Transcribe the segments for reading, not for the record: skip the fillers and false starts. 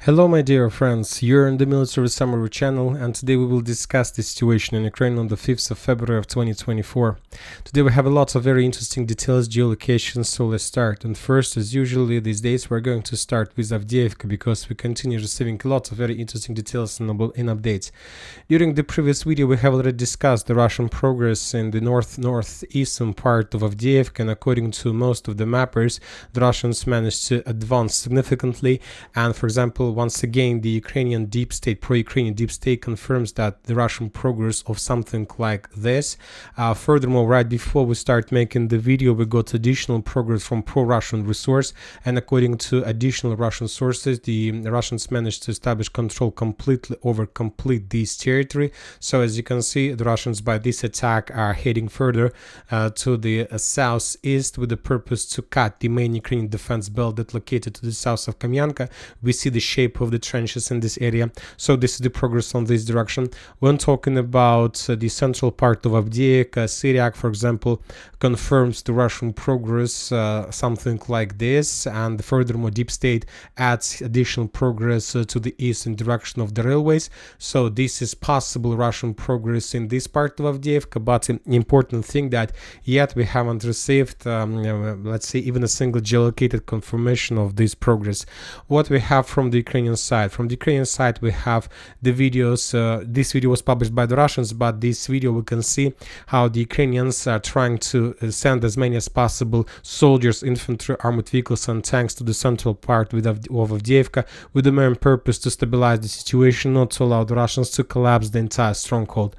Hello my dear friends, you're in the Military Summary channel, and today we will discuss the situation in Ukraine on the 5th of February of 2024. Today we have a lot of very interesting details, geolocations, so let's start. And first, as usually these days, we're going to start with Avdiivka because we continue receiving a lot of very interesting details and updates. During the previous video we have already discussed the Russian progress in the northeastern part of Avdiivka, and according to most of the mappers, the Russians managed to advance significantly. And for example, once again, the Ukrainian deep state, pro-Ukrainian deep state, confirms that the Russian progress of something like this. Furthermore, right before we start making the video, we got additional progress from pro-Russian resource, and according to additional Russian sources, the Russians managed to establish control completely over this territory. So as you can see, the Russians by this attack are heading further to the southeast with the purpose to cut the main Ukrainian defense belt that located to the south of Kupyansk. We see the shape of the trenches in this area, so this is the progress on this direction. When talking about the central part of Avdiivka, Syriac, for example, confirms the Russian progress, something like this, and furthermore deep state adds additional progress to the eastern direction of the railways. So this is possible Russian progress in this part of Avdiivka, but an important thing that yet we haven't received, let's say, even a single geolocated confirmation of this progress. What we have from the Ukrainian side. From the Ukrainian side, we have the videos. This video was published by the Russians, but this video we can see how the Ukrainians are trying to send as many as possible soldiers, infantry, armored vehicles, and tanks to the central part of Avdiivka with the main purpose to stabilize the situation, not to allow the Russians to collapse the entire stronghold.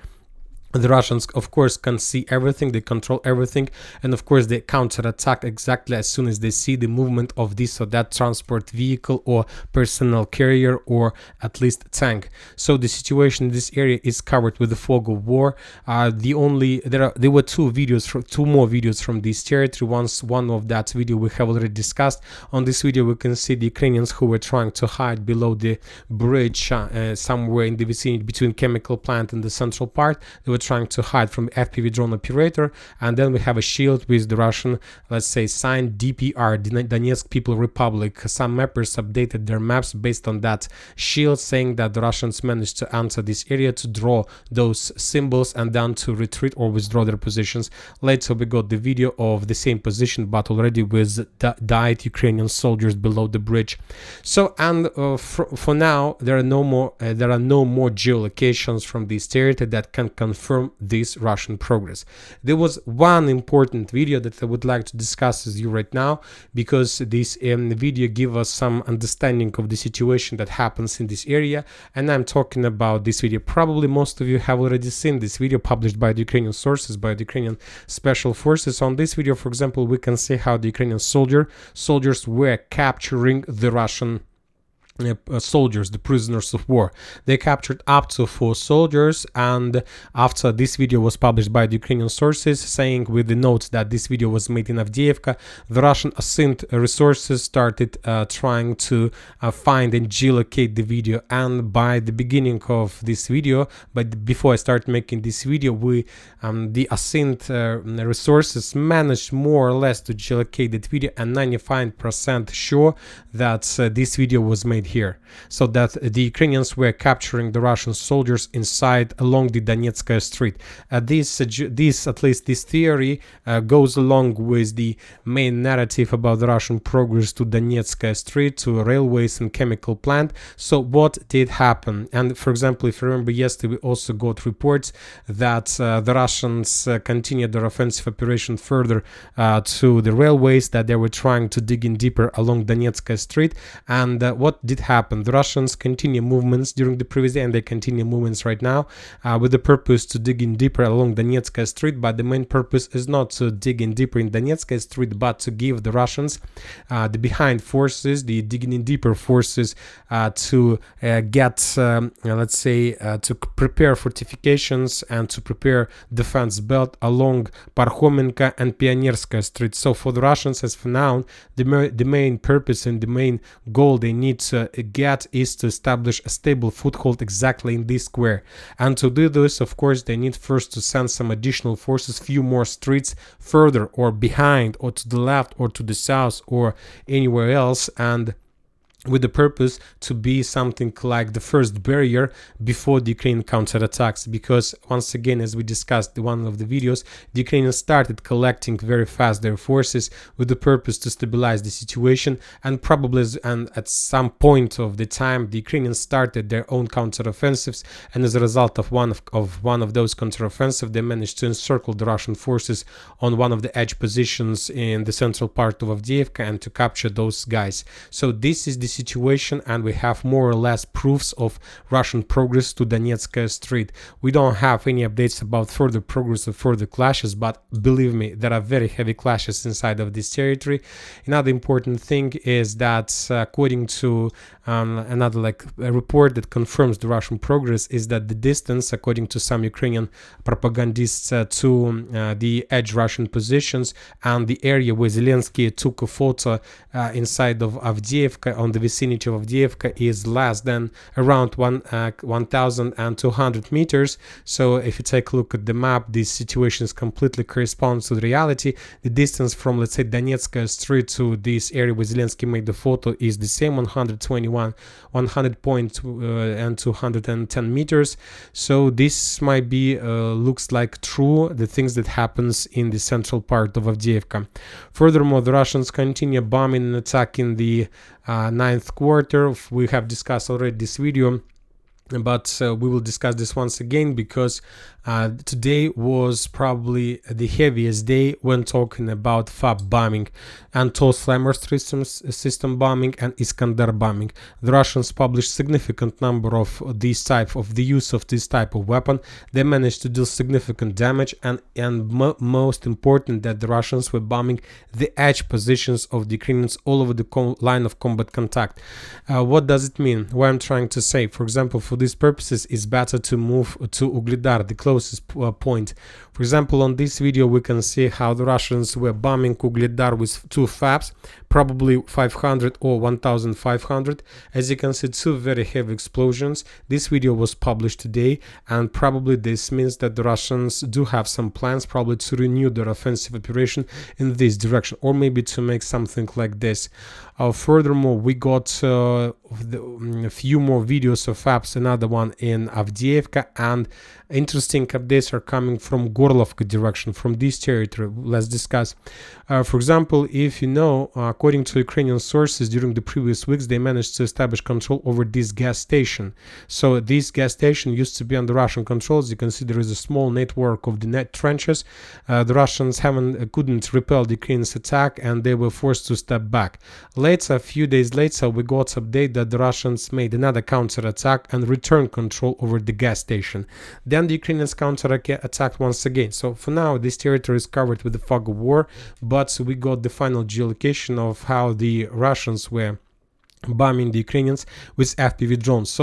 The Russians, of course, can see everything, they control everything, and of course they counterattack exactly as soon as they see the movement of this or that transport vehicle or personnel carrier or at least tank. So the situation in this area is covered with the fog of war. There were two more videos from this territory. One of that video we have already discussed. On this video we can see the Ukrainians who were trying to hide below the bridge somewhere in the vicinity between chemical plant and the central part. They were trying to hide from FPV drone operator, and then we have a shield with the Russian, let's say, sign DPR, Donetsk People Republic. Some mappers updated their maps based on that shield, saying that the Russians managed to enter this area to draw those symbols and then to retreat or withdraw their positions. Later we got the video of the same position, but already with died Ukrainian soldiers below the bridge. So, and for now there are no more geolocations from this territory that can confirm this Russian progress. There was one important video that I would like to discuss with you right now, because this video gives us some understanding of the situation that happens in this area, and I'm talking about this video. Probably most of you have already seen this video published by the Ukrainian sources, by the Ukrainian special forces. On this video, for example, we can see how the Ukrainian soldiers were capturing the Russian soldiers, the prisoners of war. They captured up to 4 soldiers, and after this video was published by the Ukrainian sources, saying with the notes that this video was made in Avdiivka, the Russian assigned resources started trying to find and geolocate the video. And by the beginning of this video, but before I start making this video, the assigned resources managed more or less to geolocate that video, and 95% sure that this video was made here, so that the Ukrainians were capturing the Russian soldiers inside along the Donetsk street. At least this theory goes along with the main narrative about the Russian progress to Donetsk street, to railways and chemical plant. So what did happen? And for example, if you remember, yesterday we also got reports that the Russians continued their offensive operation further to the railways, that they were trying to dig in deeper along Donetsk street. And what did happen? The Russians continue movements during the previous day, and they continue movements right now with the purpose to dig in deeper along Donetsk street. But the main purpose is not to dig in deeper in Donetsk street, but to give the Russians, the behind forces, the digging in deeper forces, to get, let's say, to prepare fortifications and to prepare defense belt along Parhomenka and Pionierska street. So for the Russians, as for now, the main purpose and the main goal they need to get is to establish a stable foothold exactly in this square. And to do this, of course, they need first to send some additional forces, few more streets further or behind or to the left or to the south or anywhere else. And with the purpose to be something like the first barrier before the Ukrainian counterattacks, because once again, as we discussed in one of the videos, the Ukrainians started collecting very fast their forces with the purpose to stabilize the situation, and probably at some point of the time the Ukrainians started their own counteroffensives, and as a result of one of those counteroffensives, they managed to encircle the Russian forces on one of the edge positions in the central part of Avdiivka and to capture those guys. So this is the situation, and we have more or less proofs of Russian progress to Donetsk Strait. We don't have any updates about further progress or further clashes, but believe me, there are very heavy clashes inside of this territory. Another important thing is that according to another a report that confirms the Russian progress, is that the distance, according to some Ukrainian propagandists, to the edge Russian positions and the area where Zelensky took a photo inside of Avdiivka, on the vicinity of Avdiivka, is less than around 1,200 meters. So if you take a look at the map, these situations completely correspond to the reality. The distance from, let's say, Donetsk Strait to this area where Zelensky made the photo is the same, 100 point and 210 meters. So this might be looks like true, the things that happens in the central part of Avdiivka. Furthermore, the Russians continue bombing and attacking the ninth quarter. We have discussed already this video, but we will discuss this once again, because today was probably the heaviest day when talking about FAB bombing and Tos Flammer system bombing and Iskander bombing. The Russians published significant number of the use of this type of weapon. They managed to do significant damage, and most important, that the Russians were bombing the edge positions of the Ukrainians all over the line of combat contact. What does it mean? What I'm trying to say, for example, for these purposes, it's better to move to Ugledar, the closest point. For example, on this video we can see how the Russians were bombing Ugledar with two FABs, probably 500 or 1500. As you can see, two very heavy explosions. This video was published today, and probably this means that the Russians do have some plans, probably to renew their offensive operation in this direction, or maybe to make something like this. Furthermore, we got a few more videos of FABs, another one in Avdiivka, and interesting updates are coming from Gorlovka direction, from this territory. Let's discuss. For example, if you know, according to Ukrainian sources, during the previous weeks they managed to establish control over this gas station. So this gas station used to be under Russian control. As you can see, there is a small network of the net trenches. The Russians couldn't repel the Ukrainians' attack, and they were forced to step back. Later, a few days later, we got update that the Russians made another counter-attack and returned control over the gas station. Then the Ukrainians counter-attacked once again. So for now, this territory is covered with the fog of war, but we got the final geolocation of how the Russians were bombing the Ukrainians with FPV drones.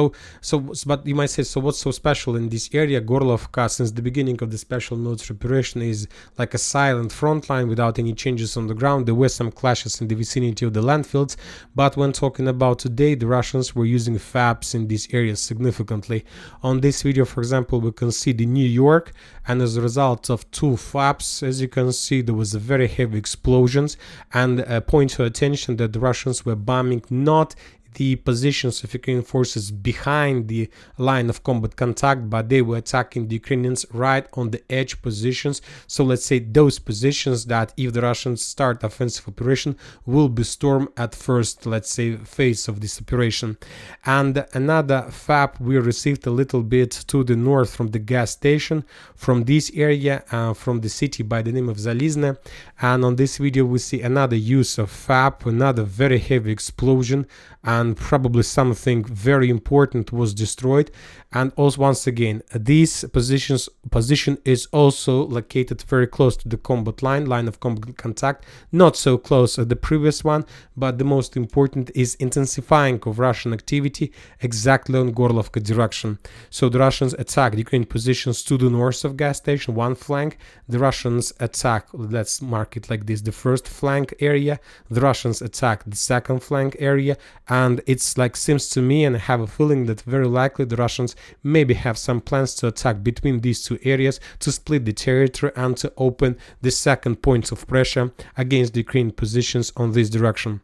But you might say, so what's so special in this area? Gorlovka, since the beginning of the special military operation, is like a silent front line without any changes on the ground. There were some clashes in the vicinity of the landfills, but when talking about today, the Russians were using FABs in these areas significantly. On this video, for example, we can see the New York, and as a result of two FABs, as you can see, there was a very heavy explosions, and point your attention that the Russians were bombing not the positions of Ukrainian forces behind the line of combat contact, but they were attacking the Ukrainians right on the edge positions. So let's say those positions that if the Russians start offensive operation will be stormed at first, let's say, phase of this operation. And another FAB we received a little bit to the north from the gas station, from this area, from the city by the name of Zalizne. And on this video we see another use of FAB, another very heavy explosion, and probably something very important was destroyed. And also, once again, this position is also located very close to the combat line of combat contact, not so close as the previous one, but the most important is intensifying of Russian activity exactly on Gorlovka direction. So the Russians attacked Ukrainian positions to the north of gas station, one flank. The Russians attack, let's mark it like this, the first flank area. The Russians attacked the second flank area, and it's like, seems to me, and I have a feeling that very likely the Russians maybe have some plans to attack between these two areas, to split the territory and to open the second point of pressure against the Ukrainian positions on this direction.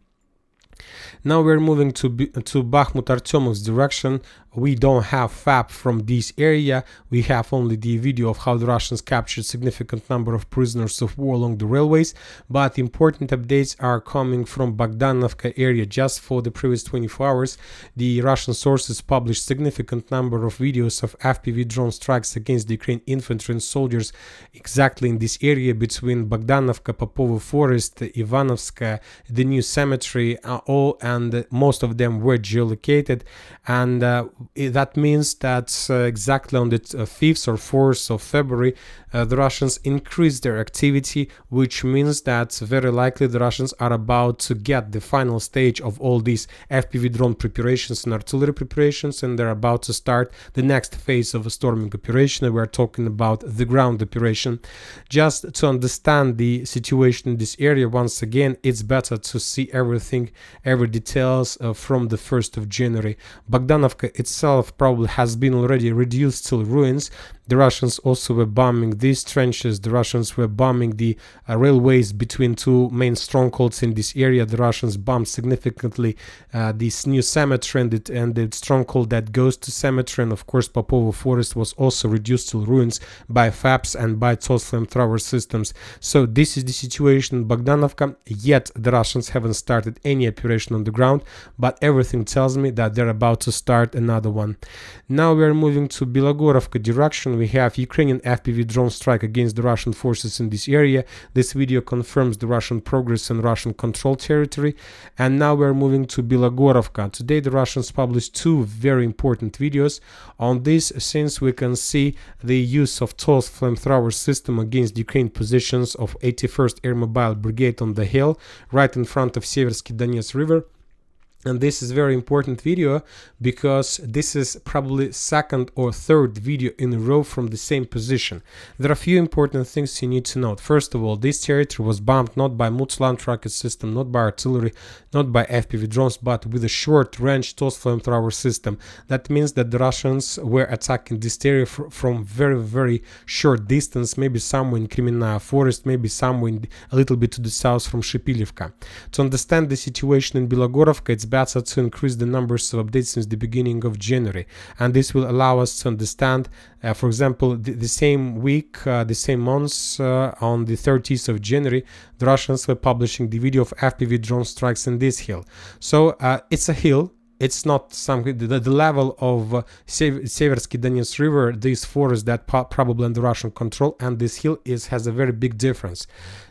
Now we're moving to Bakhmut Artyomov's direction. We don't have FAP from this area. We have only the video of how the Russians captured significant number of prisoners of war along the railways, but important updates are coming from Bogdanovka area. Just for the previous 24 hours, the Russian sources published significant number of videos of FPV drone strikes against the Ukrainian infantry and soldiers exactly in this area between Bogdanovka, Popovo Forest, Ivanovska, the new cemetery, and most of them were geolocated, and that means that exactly on the 5th or 4th of February the Russians increased their activity, which means that very likely the Russians are about to get the final stage of all these FPV drone preparations and artillery preparations, and they're about to start the next phase of a storming operation. We're talking about the ground operation. Just to understand the situation in this area, once again, it's better to see everything, every details from the 1st of January. Bogdanovka itself probably has been already reduced to ruins. The Russians also were bombing these trenches. The Russians were bombing the railways between two main strongholds in this area. The Russians bombed significantly this new cemetery and the stronghold that goes to cemetery. And of course, Popovo Forest was also reduced to ruins by FAPs and by TOS flamethrower systems. So this is the situation in Bogdanovka. Yet the Russians haven't started any operation on the ground, but everything tells me that they're about to start another one. Now we are moving to Bilohorivka direction. We have Ukrainian FPV drone strike against the Russian forces in this area. This video confirms the Russian progress in Russian controlled territory. And now we're moving to Bilohorivka. Today the Russians published two very important videos on this, since we can see the use of TOS flamethrower system against Ukraine positions of 81st Air Mobile Brigade on the hill right in front of Seversky Donetsk River. And this is very important video because this is probably second or third video in a row from the same position. There are a few important things you need to note. First of all, this territory was bombed not by multi-launch rocket system, not by artillery, not by FPV drones, but with a short-range TOS flamethrower system. That means that the Russians were attacking this area from very, very short distance, maybe somewhere in Kremenaya Forest, maybe somewhere a little bit to the south from Shipilivka. To understand the situation in Bilohorivka, it's better to increase the numbers of updates since the beginning of January, and this will allow us to understand, for example, the same week, the same months, on the 30th of January, the Russians were publishing the video of FPV drone strikes in this hill. So it's a hill. It's not something, the level of Seversky Donetsk River, this forest that probably under Russian control, and this hill has a very big difference.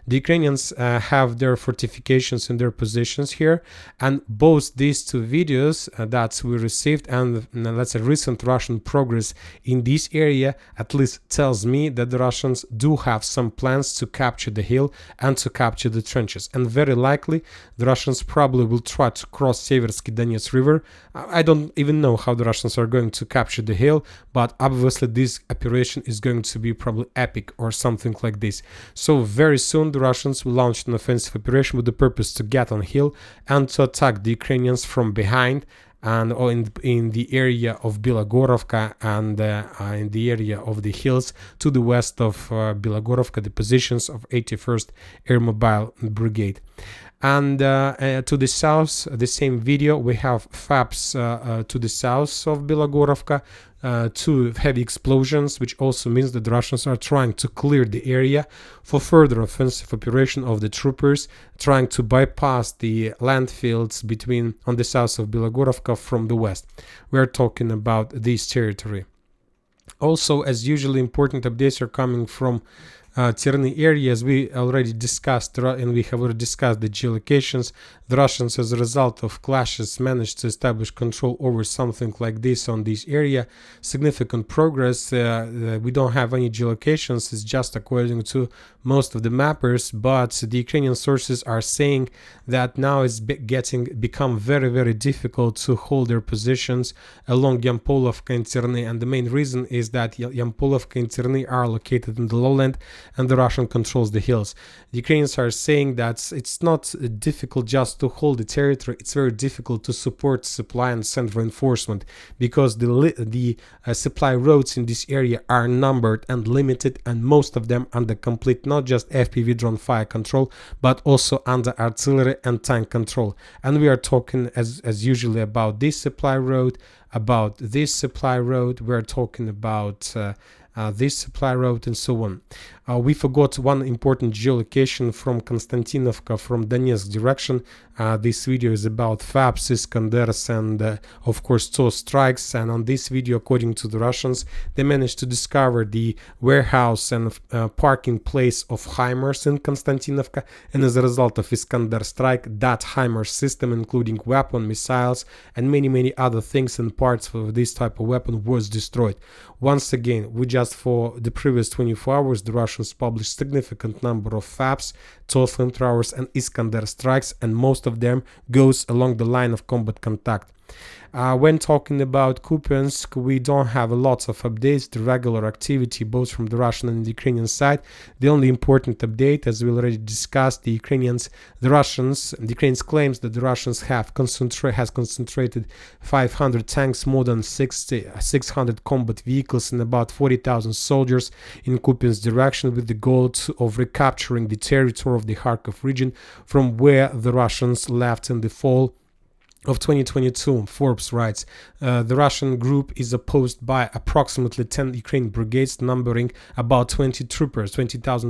The Ukrainians have their fortifications in their positions here, and both these two videos that we received and let's say recent Russian progress in this area at least tells me that the Russians do have some plans to capture the hill and to capture the trenches, and very likely the Russians probably will try to cross Seversky Donetsk River. I don't even know how the Russians are going to capture the hill, but obviously this operation is going to be probably epic or something like this. So very soon the Russians will launch an offensive operation with the purpose to get on hill and to attack the Ukrainians from behind, and in the area of Bilohorivka and in the area of the hills to the west of Bilohorivka, the positions of 81st Air Mobile Brigade. And to the south, the same video, we have FAPs to the south of Bilohorivka, two heavy explosions, which also means that the Russians are trying to clear the area for further offensive operation of the troopers, trying to bypass the landfields on the south of Bilohorivka from the west. We are talking about this territory. Also, as usually, important updates are coming from Terny areas. We already discussed, and we have already discussed the geolocations. The Russians, as a result of clashes, managed to establish control over something like this on this area. Significant progress. We don't have any geolocations. It's just according to most of the mappers, but the Ukrainian sources are saying that now it's become very, very difficult to hold their positions along Yampolovka and Terny, and the main reason is that Yampolovka and Terny are located in the lowland, and the Russian controls the hills. The Ukrainians are saying that it's not difficult just to hold the territory, it's very difficult to support supply and send reinforcement, because the supply roads in this area are numbered and limited, and most of them under complete not just FPV drone fire control, but also under artillery and tank control. And we are talking as usually about this supply road, about this supply road, we're talking about this supply road, and so on. We forgot one important geolocation from Konstantinovka, from Donetsk direction. This video is about FABs, Iskanders, and of course TOS strikes. And on this video, according to the Russians, they managed to discover the warehouse and parking place of HIMARS in Konstantinovka. And as a result of Iskander strike, that HIMARS system, including weapon, missiles, and many other things and parts of this type of weapon, was destroyed. Once again, just for the previous 24 hours, the Russians published significant number of FABs, TOS flamethrowers, and Iskander strikes, and most of them goes along the line of combat contact. When talking about Kupyansk, we don't have a lot of updates, the regular activity both from the Russian and the Ukrainian side. The only important update, as we already discussed, the Ukrainians claims that the Russians have concentrated 500 tanks, more than 600 combat vehicles, and about 40,000 soldiers in Kupyansk direction, with the goal of recapturing the territory of the Kharkov region from where the Russians left in the fall of 2022. Forbes writes, the Russian group is opposed by approximately 10 Ukrainian brigades, numbering about 20,000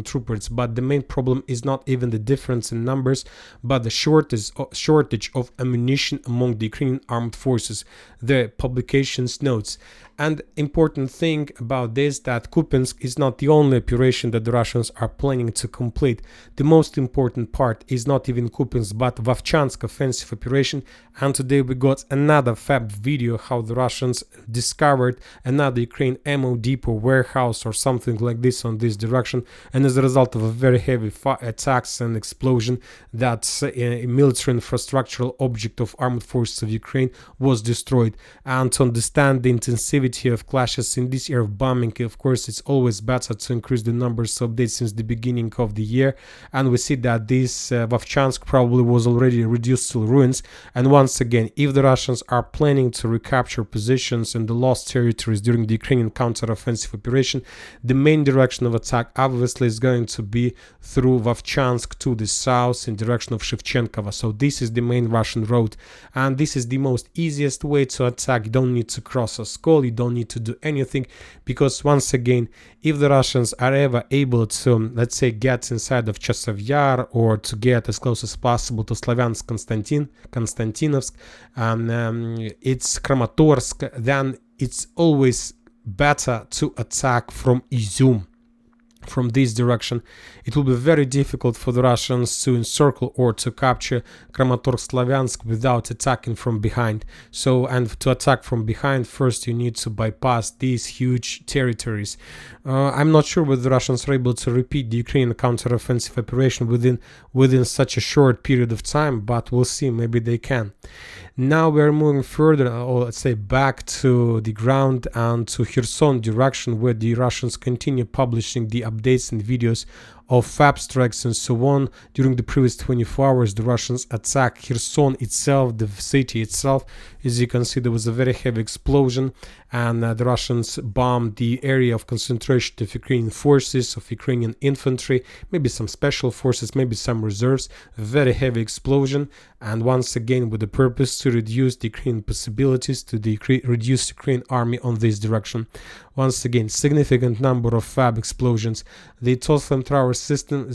troopers, but the main problem is not even the difference in numbers, but the shortage of ammunition among the Ukrainian armed forces, the publications notes. And important thing about this, that Kupyansk is not the only operation that the Russians are planning to complete. The most important part is not even Kupyansk, but Vovchansk offensive operation. And today we got another FAB video how the Russians discovered another Ukraine ammo depot, warehouse, or something like this on this direction. And as a result of a very heavy attacks and explosion, that a military infrastructural object of armed forces of Ukraine was destroyed. And to understand the intensity of clashes in this area of bombing, of course, it's always better to increase the numbers of days since the beginning of the year. And we see that this Vovchansk probably was already reduced to ruins. And once again, if the Russians are planning to recapture positions in the lost territories during the Ukrainian counter-offensive operation, the main direction of attack obviously is going to be through Vovchansk to the south in direction of Shevchenkova. So this is the main Russian road, and this is the most easiest way to attack. You don't need to cross a Skol, you don't need to do anything, because once again, if the Russians are ever able to, let's say, get inside of Chasov Yar, or to get as close as possible to Slavyansk, Konstantinovsk, it's Kramatorsk, then it's always better to attack from Izum. From this direction, it will be very difficult for the Russians to encircle or to capture Kramatorsk-Slavyansk without attacking from behind. So, and to attack from behind, first you need to bypass these huge territories. I'm not sure whether the Russians are able to repeat the Ukrainian counter-offensive operation within such a short period of time, but we'll see, maybe they can. Now we're moving further, or let's say back to the ground and to Kherson direction, where the Russians continue publishing the updates and videos of FAB strikes and so on. During the previous 24 hours, the Russians attacked Kherson itself, the city itself. As you can see, there was a very heavy explosion, and the Russians bombed the area of concentration of Ukrainian forces, of Ukrainian infantry, maybe some special forces, maybe some reserves. A very heavy explosion, and once again with the purpose to reduce the Ukrainian possibilities, to reduce the Ukrainian army on this direction. Once again, significant number of FAB explosions. The TOS flamethrower system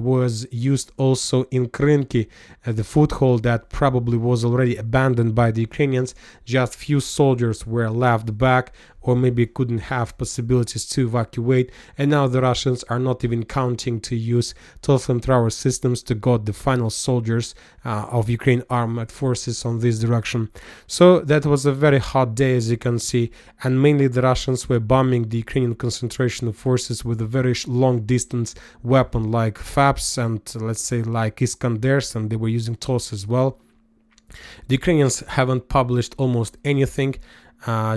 was used also in Krynki, the foothold that probably was already abandoned by the Ukrainians. Just few soldiers were left back, or maybe couldn't have possibilities to evacuate, and now the Russians are not even counting to use TOS flamethrower systems to got the final soldiers of Ukraine armed forces on this direction. So that was a very hot day, as you can see, and mainly the Russians were bombing the Ukrainian concentration of forces with a very long distance weapon like FABs and let's say like Iskanders, and they were using TOS as well. The Ukrainians haven't published almost anything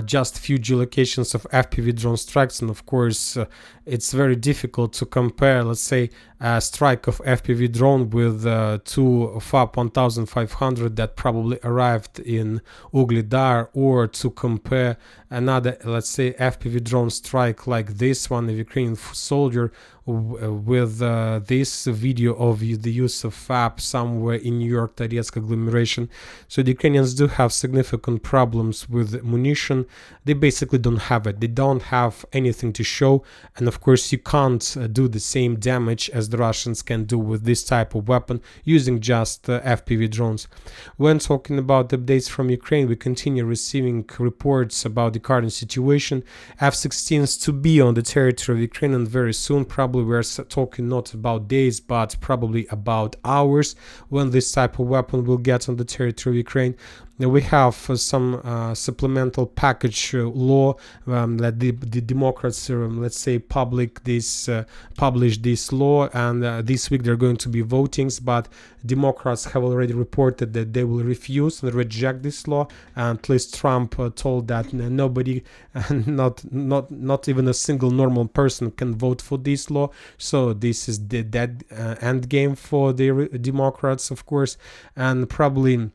just few geolocations of FPV drone strikes, and of course it's very difficult to compare, let's say, a strike of FPV drone with two FAP 1500 that probably arrived in Ugledar, or to compare another, let's say, FPV drone strike like this one of Ukrainian soldier with this video of the use of FAP somewhere in New York, Donetsk agglomeration. So the Ukrainians do have significant problems with munition. They basically don't have it. They don't have anything to show, and of course you can't do the same damage as the Russians can do with this type of weapon using just FPV drones. When talking about updates from Ukraine, we continue receiving reports about the current situation. F-16s to be on the territory of Ukraine, and very soon, probably we're talking not about days but probably about hours when this type of weapon will get on the territory of Ukraine. Now we have some supplemental package law that the Democrats, let's say, published this law, and this week they're going to be votings, but Democrats have already reported that they will refuse and reject this law, and at least Trump told that nobody, not even a single normal person, can vote for this law. So this is the dead end game for the Democrats, of course, and probably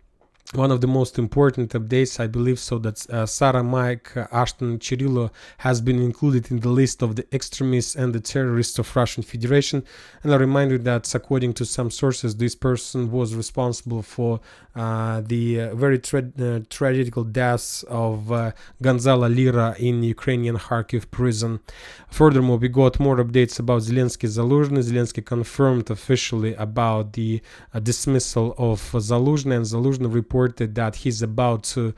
one of the most important updates, I believe, so that Sarah, Mike, Ashton, Chirillo has been included in the list of the extremists and the terrorists of Russian Federation. And I remind you that according to some sources, this person was responsible for the very tragical deaths of Gonzalo Lira in Ukrainian Kharkiv prison. Furthermore, we got more updates about Zelensky Zaluzhny. Zelensky confirmed officially about the dismissal of Zaluzhny, and Zaluzhny reported that he's about to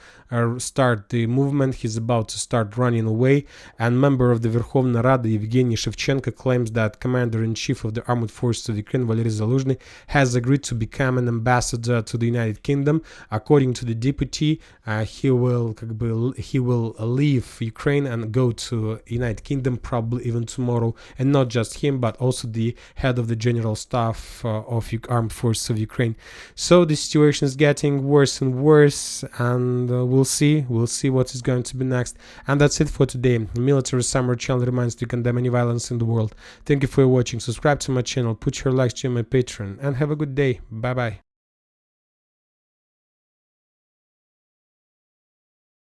start the movement, he's about to start running away, and member of the Verkhovna Rada Evgeny Shevchenko claims that Commander-in-Chief of the Armed Forces of Ukraine, Valery Zaluzhny, has agreed to become an ambassador to the United Kingdom. According to the deputy, he will leave Ukraine and go to United Kingdom probably even tomorrow, and not just him but also the head of the General Staff of Armed Forces of Ukraine. So the situation is getting worse and worse, and we'll see what is going to be next. And that's it for today. The Military Summer channel reminds you to condemn any violence in the world. Thank you for watching. Subscribe to my channel, put your likes to my Patreon, and have a good day. Bye bye.